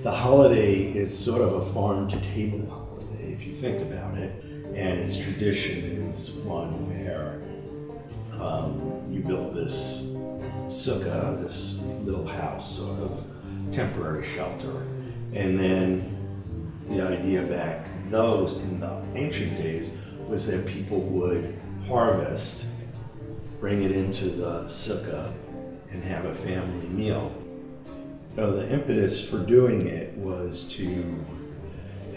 The holiday is sort of a farm-to-table holiday, if you think about it. And its tradition is one where you build this sukkah, this little house, sort of temporary shelter. And then the idea back in the ancient days was that people would harvest, bring it into the sukkah, and have a family meal. The impetus for doing it was to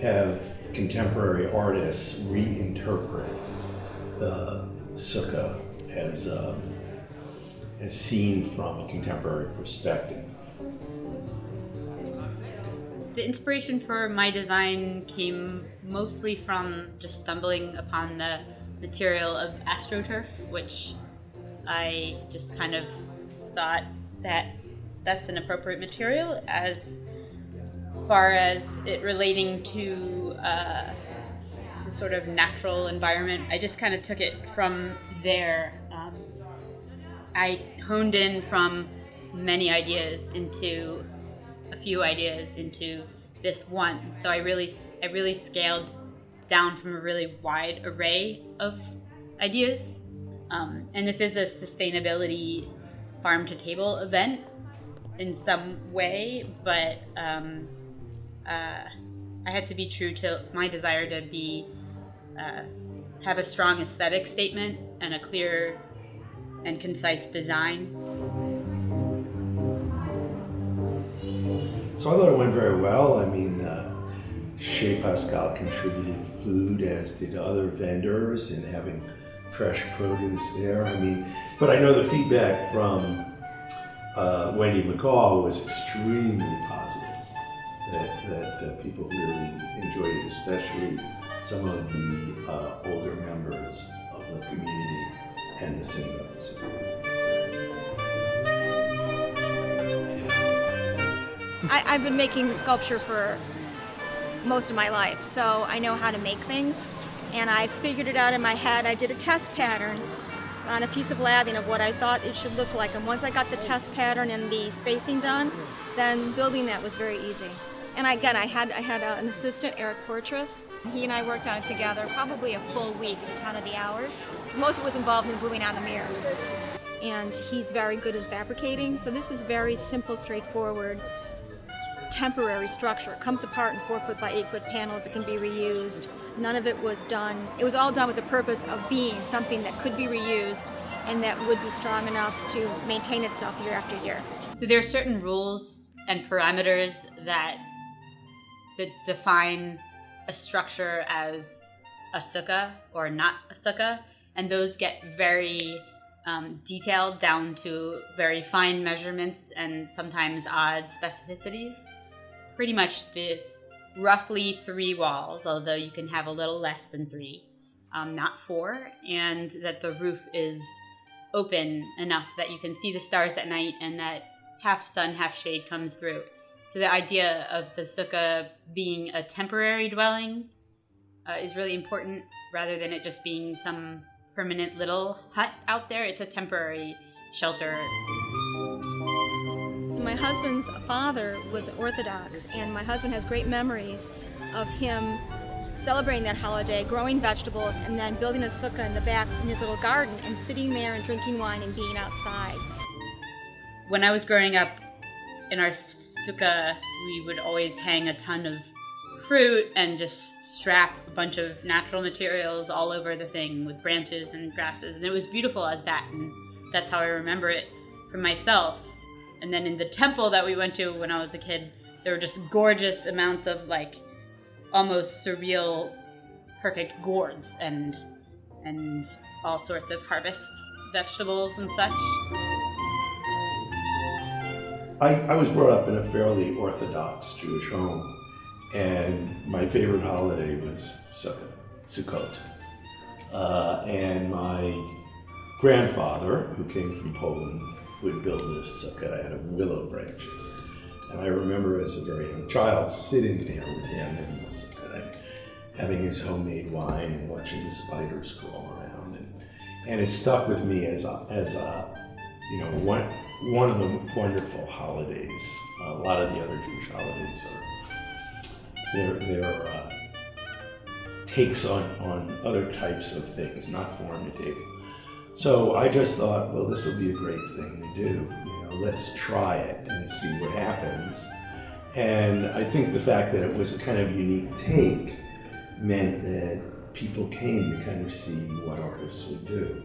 have contemporary artists reinterpret the sukkah as seen from a contemporary perspective. The inspiration for my design came mostly from just stumbling upon the material of AstroTurf, which I just kind of thought that that's an appropriate material as far as it relating to the sort of natural environment. I just kind of took it from there. I honed in from many ideas into a few ideas into this one. So I really scaled down from a really wide array of ideas. And this is a sustainability farm to table event in some way, but I had to be true to my desire to be have a strong aesthetic statement and a clear and concise design. So I thought it went very well. I mean, Chez Pascal contributed food, as did other vendors, and having fresh produce there. I mean, but I know the feedback from Wendy McCall was extremely positive. That people really enjoyed it, especially some of the older members of the community and the synagogues. I've been making sculpture for most of my life, so I know how to make things, and I figured it out in my head. I did a test pattern on a piece of lathing of what I thought it should look like, and once I got the test pattern and the spacing done, then building that was very easy. And again, I had an assistant, Eric Portress. He and I worked on it together probably a full week, a ton of the hours. Most of it was involved in gluing on the mirrors. And he's very good at fabricating, so this is very simple, straightforward, temporary structure. It comes apart in 4-foot by 8-foot panels. It can be reused. None of it was done. It was all done with the purpose of being something that could be reused and that would be strong enough to maintain itself year after year. So there are certain rules and parameters that define a structure as a sukkah or not a sukkah, and those get very detailed down to very fine measurements and sometimes odd specificities. Pretty much the roughly 3 walls, although you can have a little less than 3, not 4, and that the roof is open enough that you can see the stars at night and that half sun, half shade comes through. So the idea of the sukkah being a temporary dwelling is really important, rather than it just being some permanent little hut out there. It's a temporary shelter. My husband's father was Orthodox, and my husband has great memories of him celebrating that holiday, growing vegetables, and then building a sukkah in the back in his little garden and sitting there and drinking wine and being outside. When I was growing up, in our sukkah, we would always hang a ton of fruit and just strap a bunch of natural materials all over the thing with branches and grasses, and it was beautiful as that, and that's how I remember it for myself. And then in the temple that we went to when I was a kid, there were just gorgeous amounts of like almost surreal, perfect gourds and all sorts of harvest vegetables and such. I was brought up in a fairly Orthodox Jewish home, and my favorite holiday was Sukkot. And my grandfather, who came from Poland, would build this sukkah out of willow branches. And I remember as a very young child sitting there with him in the sukkah, having his homemade wine and watching the spiders crawl around, and it stuck with me as a one of the wonderful holidays. A lot of the other Jewish holidays are their takes on other types of things, not farm to table. So I just thought, well, this will be a great thing to do. Let's try it and see what happens. And I think the fact that it was a kind of unique take meant that people came to kind of see what artists would do.